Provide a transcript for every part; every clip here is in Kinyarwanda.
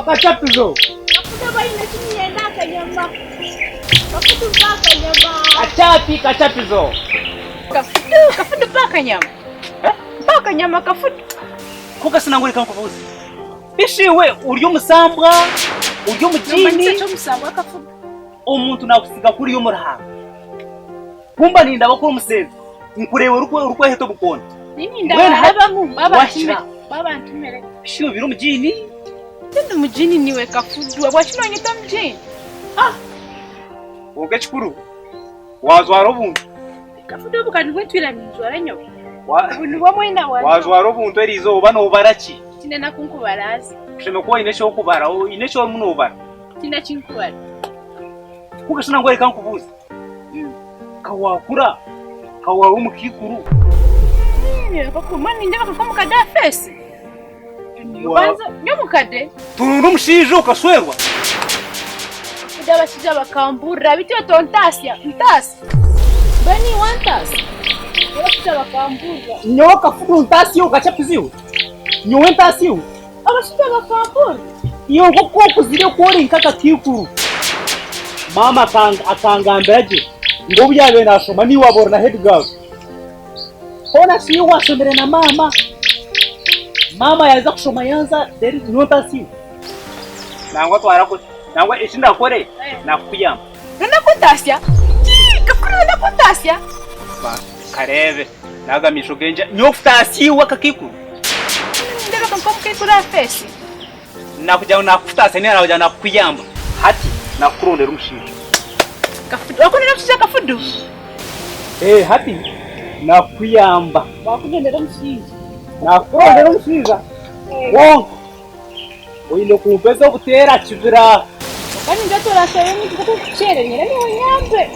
Kachapizo. Kafuda bayina kinyenda akanyama. Kafuda bakanyama. Kachapizo. Kafuda bakanyama. Bakanyama kafuda. Kuka sinanguri kankuvuze. Bishiwe uryo musambwa, uryo mujini. Cyo musambwa kafuda. Umuntu nakusiga kuri yo murahanga. Kumba ninda bakuru museze. Nkurewe urukwe heto bukona. Nini ndaba mu baba ntumere. Bishiwe biro mujini. Tendo mujini niwe kafuda. Washino nyita mujini. Woga chikuru. Wazwaro buntu. Kafuda bukani kwetwira minjwara nyo. Ubuntu bomwenda wa. Wazwaro buntu erizo obana obaraki. Tinena kunkubarazi. Kusheme ko inesho okubara, inesho muno obara. Tina chinkubara. Kuka sinangori kankuvuze. Kawakura. Kawa umukikuru. Koko mani ndaba kukomuka da face. Ubanza nyomukade. Tururu mushije ukaswerwa. Kudaba shija bakambura bityo tontasya, ntasi. Bani wantas. Ndaba shija bakambura. Nyoka fudu ntasi ukachapiziwe. Nyowe ntasi. Abashija bakambura. Iyo ngoko kuzire kore nkaka kikuru. Mama akangambiraje. Ngo byabe nashoma ni wabona head girl. Hona siyo wasomere na mama. Mama yaza kushoma yanza there is no tasi. Nangwa twarako nangwa ishinda kore nakuyamba. Nana kutasya. Kafuna na kutasya. Ba karebe nagamisho genja nyofutasi wakakikuru. Ndaba kankomuka kura face. Nakuja nakufutasa ni araja nakuyamba. Hati nakurondera umushinja. Kafudu wako ninakushija kafudu. Hati nakuyamba. Wakundendera umushinja. Nakurondera umushinja. Wonko. Oyine kumpeza obutera kivira. Kandi ndatora shaye ni kukuchere nyene ni wanyambe.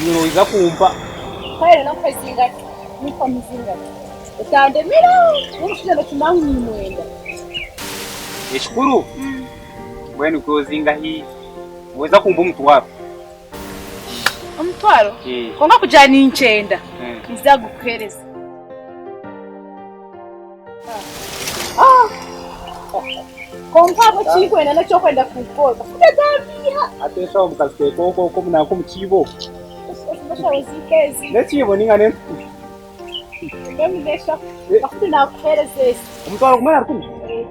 Nyino iza kumpa. Kaire nakwezinga niko mzinga. Utande miro umushinja nakimangu ni mwenda. Eshukuru. Bweni kuzinga hii. Uweza kumba umutwaro. Umutwaro? Konga kujana inchenda. Nzagukuhereza. Kompa bochikwenda nacho kwenda kukoza. Kudazamia. Atesha umukasike koko munako mukibo. Bashawuzikezi. Nechibo ningane. Ngamidesha. Bafuti nakuhereza. Umutwaro kumara kumi.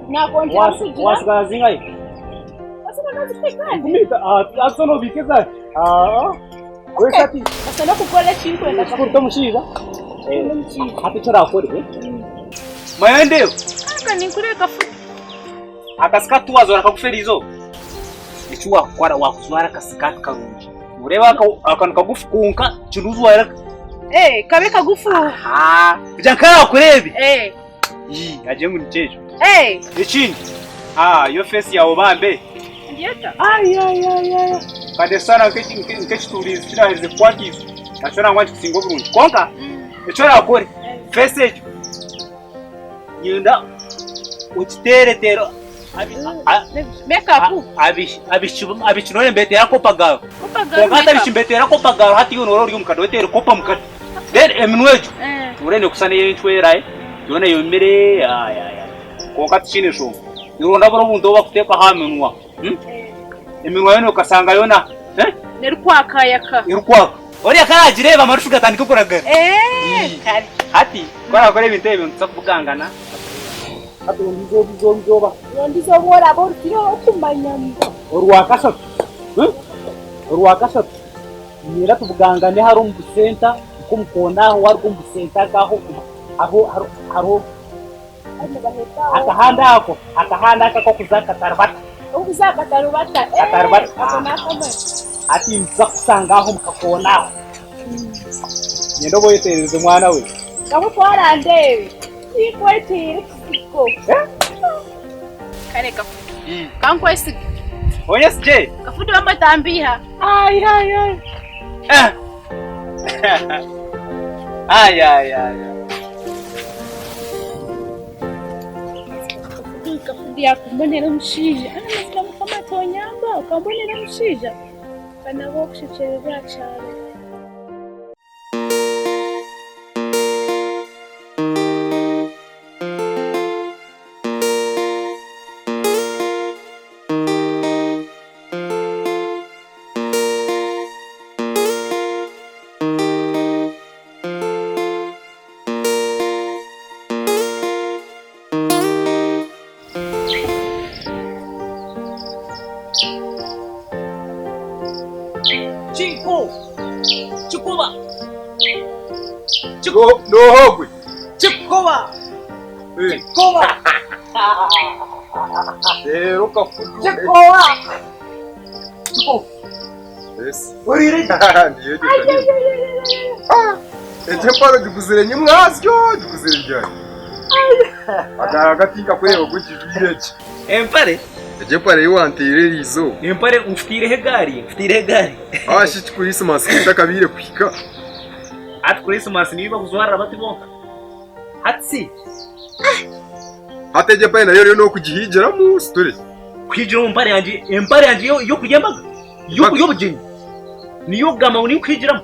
Nakonje asijira. Wasikazinga hii. Kumita asono bikeza. Wesati. Asana kukola chikwenda. Kurto mushiza. Hati chora akore. Mayandeo. Aka nikure kafuti. Akasika tuwazora kakuferizo. Ichuwa kwara wakuzwara kasika karunji. Ureba akantu kagufu kunka kiruzwara. Kabe kagufu. Bijankara akurebe. Aje mu nicejo. Ikindi. Yo face yawo bambe. Yeta. Kade sana nkechiturizi kiraheze kwakiza. Ashora ngwa kisingo burungi. Konka. Echora akore. Face ejo. Nyunda utiteretero makeup abichinone mbetera kopagaro konga bichimbetera kopagaro hati yonoro uri umukado wetera kopa mukado then eminwejo urene kusane yintwera yone yomere konga tchine sho yoronda boro bunto bakuteka hamenwa eminwa yone ukasanga yona nerkwakayaka irkwaka ori akaragireba amarushu gatandika kuragara hati kora kore ibintu nsakubugangana Atu ndizo bora borkiro kumanyamba Urwakasatu Nira tubuganga ne hari umusenta kumukona wari kumusenta kaho aho akahanda ako kuzaka tarubata ati nzakusanga aho mukakona Nyendo boyetereze mwana we Kamu twara ndewe ikwetire kiko Kare kafudu Kankwesi Oya sije Kafudu amatambiha Ay Kafudu yakumbonera umushinja Anamazina mukama tonyamba ukambonera umushinja Kana wokushecherera cyane Chico. Kikoba. No hogwe. Kikoba. Eh. Kikoba. Rero kafudu. Kikoba. Kikoba. Yes. Urire. Ndiye cyane. Ejemparo dikuzire nyimwasyo dikuzire njye. Agatinga kureba gukijwireke. Empare. Ejemparo yiwantire rizo. Empare ufitire hegari. Ashi Christmas kitakabire kwika. At Christmas niba kuzwara bati bonka. Hatsi. Hateje pale nayo no kugihijira mu story. Kwijira empare yanje yo kujyamaga. Yo bujeni. Niyo gama uni kwijiramo.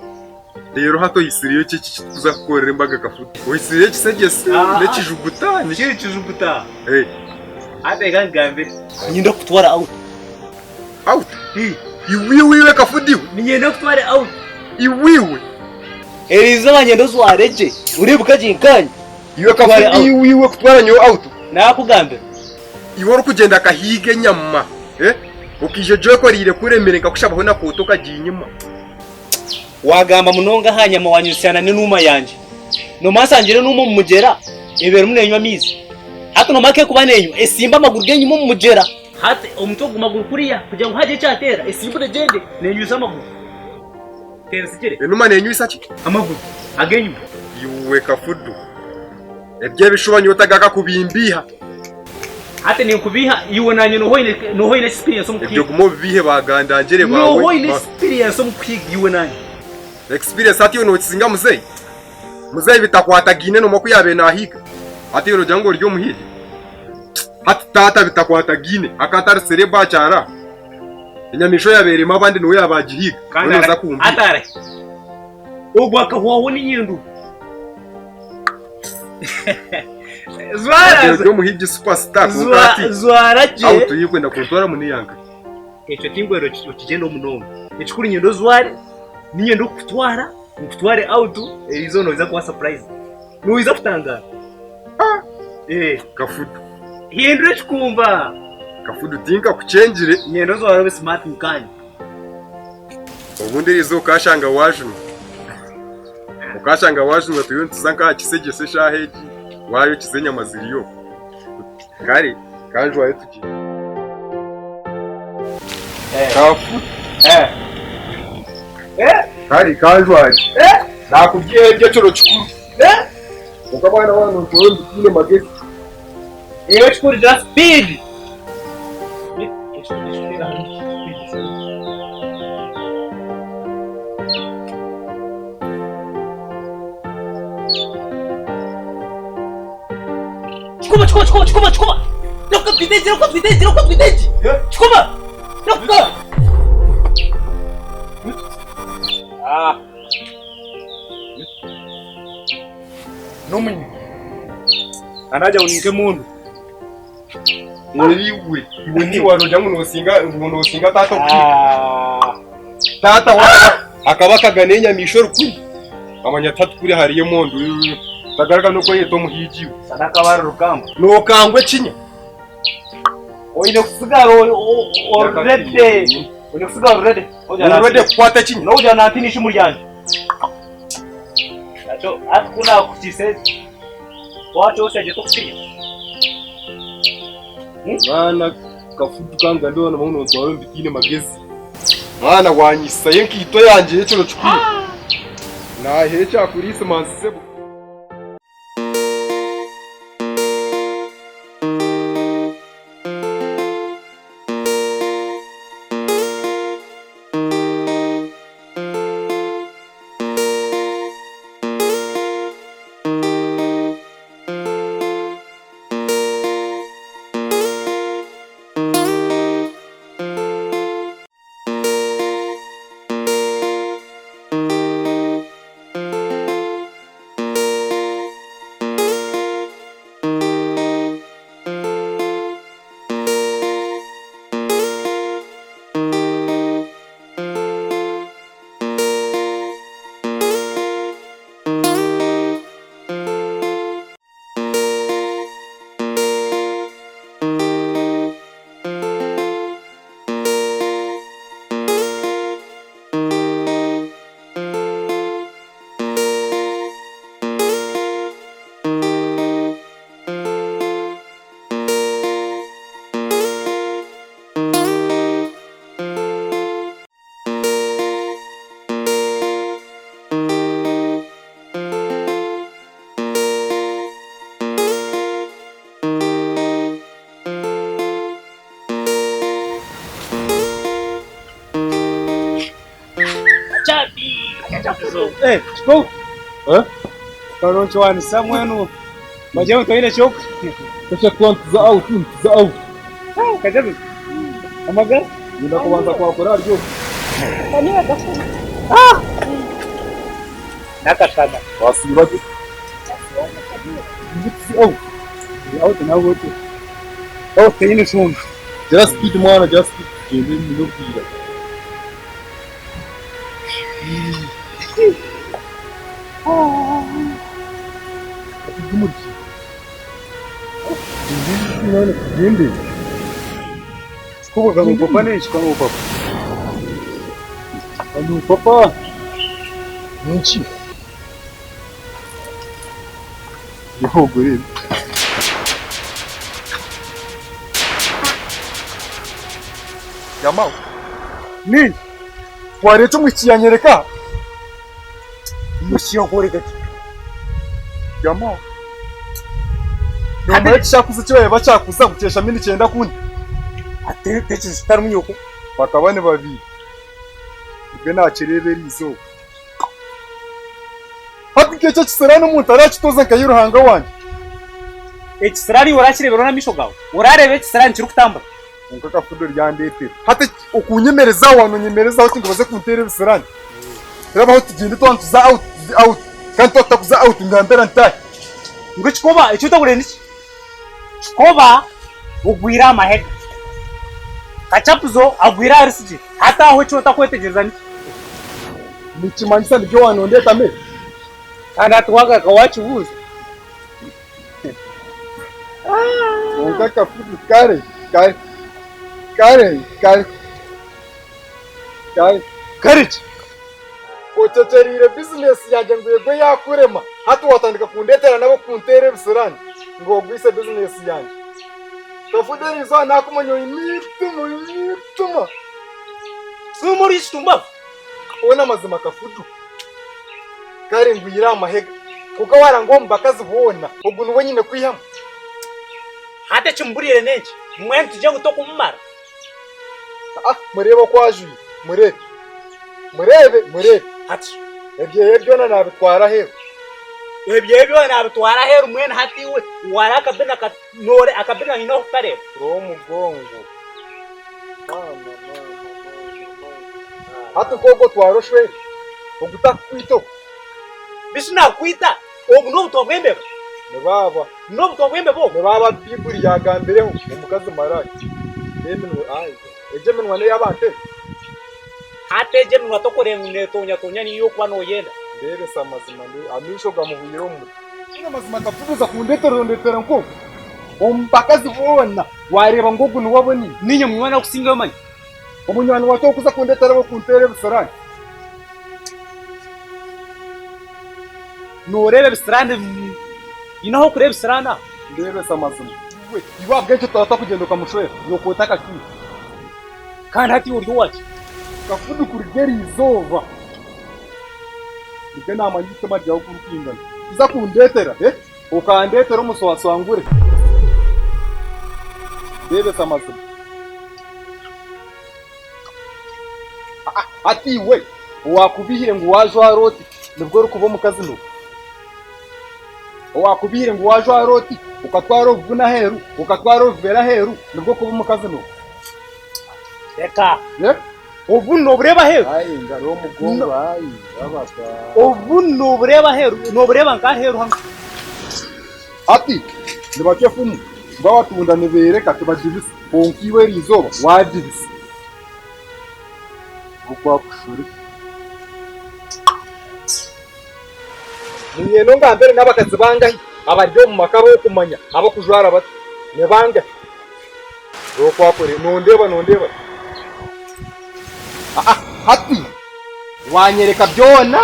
Rero hato yisiriyo ciki tuzakorera imbaga kafuti. Oyisiriyo kisegese nekijuguta nikijuguta. Eh. Abega ngambe. Nyinda kutwara out. Out. Iwiwe kafuti. Nyinda kutwara out. Iwiwe. Erizo banyendo zwareje. Uribuka jinkanye. Iwe kafuti iwiwe kutwara nyo out. Nakugambe. Iwo rukugenda kahige nyama. Ukije joye ko rire kuremereka kushabaho na kutoka ginyuma. Wagamba munonga hanyama wanyusyana n'inuma yanje. No masangire n'umu mugera ebera munenywa mizi. Hato no make kubanenyo esimba amaguru genyu mu mugera. Hate omutwe gumaguru kuriya kugira ngo haje cyatera esimba regende nenyuza amaguru. Tera sikire. Enuma nenyuisa ki? Amaguru agenyu. Iwe kafudu. Ebye bishobanye utagaga kubimbiha. Hate ni kubiha iwe nanye no hoine experience mu kwiga. Ebyo gumo bihe bagandangere bawe. No hoine experience mu kwiga iwe nanye. Experience ati no tsinga muzeyi. Muzeyi bitakwatagine no moko yabe nahiga. Ati yo jango ryo muhiri. Hati tata bitakwatagine akatara sereba cyara. Inyamisho yabere mabandi no yabagihiga. Unoza kumbi. Atare. Ogwaka hwaho ni nyindu. Zwara ryo muhigi superstar kukati. Zwara je. Aho tuyikwenda kuntora muni yanga. Echo tingwero kigendo munongo. Ekikuri nyendo zware. Ninyendo kutwara, ukutware out izo no iza kwa surprise. No iza kutangara. Kafudu. Hindure chikumba. Kafudu tinka kuchenjire. Nyendo zo arabe smart mukanya. Ubundi izo kashanga wajunu. Ukashanga wajunu tuyo ntuzanka kisegese shaheji. Wayo kizenya maziriyo. Kare kanjwa yetu ki. Kafudu. Kari kanjwa. Nakubwiye byo cyo chukuru. Ukabana wano tundi kile magesi. Eyo chukuru just speed. Chukuma. Look videji. Chukuma. Look. Nomunyi. Anaja unike mundu. Iwe ni wano jangu no singa tata kuri. Tata wa akabaka ganenya mishoro kuri. Amanya tatu kuri hariye mundu. Tagaraga no ko yeto muhijiwe. Sadaka baro rukamba. No kangwe kinya. Oine kusigaro already. Oine kusigaro already. Already kwata kinya. No ujana ntinishi muryanje. Acho akuna kutise. Wacho useje to kusinya. Mwana kafudu kanga ndona muno ntwaro mbikine magezi. Mwana wanyisa yenkito yanje yecho chukuru. Na hecha Christmas sebo. Go. Karon chuan somewhere no. Bajau to ile chok. Kisha tuanza out. Kajabi. Amaga. Ndio kuanza kwa kurari jo. Kaniwa gafu. Nakashana. Wasibati. Out na wote. Oh, tayini soon. Just speed mwana, just speed. Kende ndio kila. Gende. Kuba kama papa ne kama papa. Kama papa. Nchi. Yo gure. Jamaa. Ni waretse mukiyanyereka. Mushiyo gore gati. Jamaa. Nyuma y'icyakuze cyo bacakuza gukesha mini 9 kundi. Atete zitari munyoko. Bakabane babiri. Ibwe nakirebera izo. Hapi kecha kisarana umuntu aracitoza nkayuruhanga wanje. Ekisirari urakirebera na misho gawe. Urarebe ekisirani kiri kutamba. Nkaka fudo ryandete. Hata ukunyemereza wanonyemereza uti ngoze kuntere bisirani. Raba hoti gindi twantuza out. Kanto atakuza out ngambera ntaye. Ngo kikoba icyo utagure niki? Kikoba ugwira amahega. Kachapuzo agwira arisije. Hata aho cyo utakwetegereza niki? Nikimanyisa nibyo wanondeta me. Kandi atwaga kawachi buzi. Nkaka fudo kare. Courage. Oteterire business yaje ngwego yakurema. Hatu watandika kundetera nabo kuntere bisirani. Ngo gwise business yanjye. Tofuderi izo nakumonyo imituma. Sumuri situmba. Ona mazima kafudu. Kare ngwira amahega. Kuko warangomba kazibona. Ubuntu wenyine kwihama. Hata chimburire nenje. Mwe tuje gutoka umumara. Mureba kwajuye. Murebe. Hati. Ebyo na nabitwara heho. Ebyo nabitwara heho mwene hatiwe. Waraka bena ka nore akabena hino kare. Ro mugongo. Hatu kogo twaroshwe. Oguta kwito. Bisuna kwita. Obu no tobembe. Nebaba. No tobembe bo. Nebaba biburi yagambireho umukazi marayi. Nemenwe ayi. Ejemenwa ne yabante. Hateje mwa tokorengune tonya niyo kwa no yenda. Ndebe samazima ndi amisho gamuhuyiro mu. Ina mazima kafuza kundetera nko. Ompakazi wona wareba ngogu nuwaboni. Ninye mwana kusinga mani. Omunywana wato kuza kundetera bo kuntere bisarani. Norebe bisarande. Inaho kureba bisarana. Ndebe samazima. We ibabwe cyo tata kugenda kamushwe yokotaka ki. Kandi hati uryo wachi. Kafudu kurigeri izova. Nige namanyite majya kurukingana. Uza kundetera ukandetera umuswaswangure. Ndebe samazima. Ati we wakubihire ngo waje aroti nibwo rukubo mukazi no. Wakubihire ngo waje aroti ukatwara uvuna heru ukatwara uvera heru nibwo kubo mukazi no. Eka ubu nobureba heru ayi ngaro mugongo ayi abaka ubu nobureba heru nobureba nka heru hamwe. Ati ndibakefumu bawatunda nebereka tubajibisi onkiwe rizoba wajibisi ukwa kushuri Nyeno ngambere nabakazi bangahi abaryo mu makabo kumanya abo kujwara bato ne banga okwakore nondeba hati wanyereka byona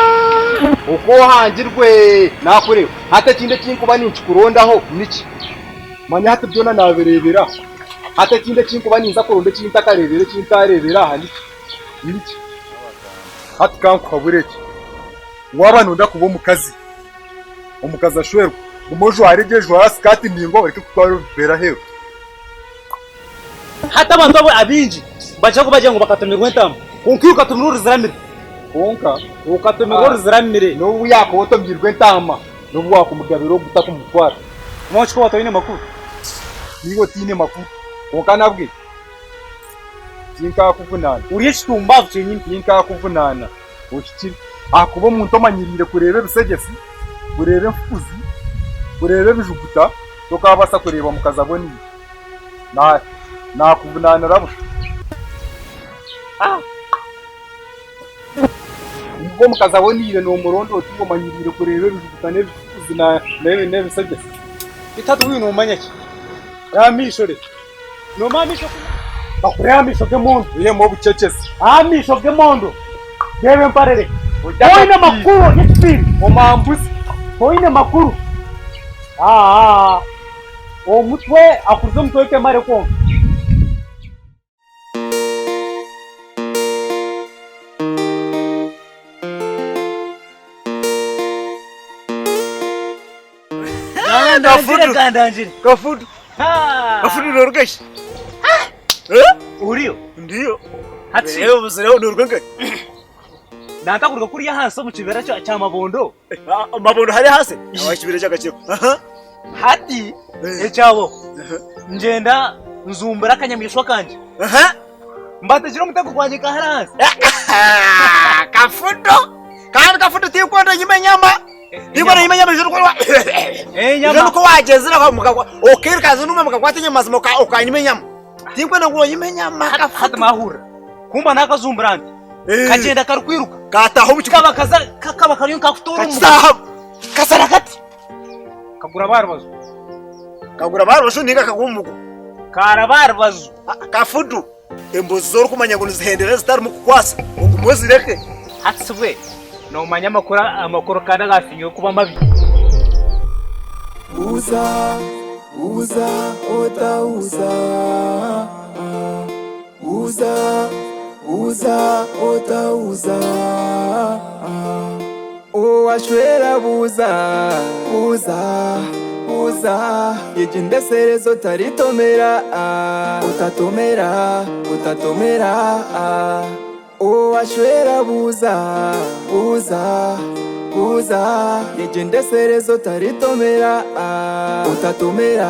uko hangirwe nakureba hata kinde kinkuba ninchikurondaho niki manya hati byona naberebera hata kinde kinkuba ninza kuronda kintakarebere kintarebera aha niki hati kankubureke wabana ndakuba umukazi ashwerwa umujo aregeje askati ningo bareke kutwara bera heho hata abantu abo abinji baje ngo bakatumira wentamo kunkiruka tumururi ziramira konka ukatumira ruziramire n'ubu yakotombirwe ntama n'ubu wakumugabiro gutaka umutwara mochiko watoine makuru nigo tine makuru konka nabwe tinka kuvunana uriye chitumbavu chenyini tinka kuvunana ukikiri akubo muntu amanyirire kurebe bisegesi kurebe mfuzi kurebe bijuguta tokabasa kureba mukazaboni na kuvunana rabo ubwo mukazabonire no murondo tigo manyirire kurebe bijuguta nebifuzi na nebisegesi bitatu uyu numanya ki yamisho re no mamisho bakure yamisho ke mondo uye mu bucecesi amisho ke mondo debe mparere oine makuru n'ikipiri omambuzi oine makuru o mutwe akuruze mutwe ke mare ko Kafudu norukeshi uriyo ndiyo hatsi leo buzireo norukenke natakuruka kuriya hasi mu kibera cya mabondo mabondo hari hasi awakibira cyagakiro hati ecyabo ngenda nzumbura akanyamishwa kanje mbatajira umutego kwanje ka haranze kafudu tikwenda nyimenyama Igora imenya bijuru kwa nyama ko wagezera kwa mukagwa okirikaze nume mukakwata nyama zimoka okanyime nyama tinkwenda ngo nyime nyama hata mahura kumba nakazumbrandi kagenda karukwiruka kataho bucyo kaba kariyo kafutura mu kasara kati kagura barbazo ninga kagumugo karabarbazo kafudu embozi zoro kumanya ngo nizihendera zitari mu kukwasa ngo muzireke hatswe no manya amakuru kandi agafinyo kuba mabi uza otauza uza otauza washwera buza yejindeserezo taritomera utatomera washwera buza yejindeserezo taritomera utatomera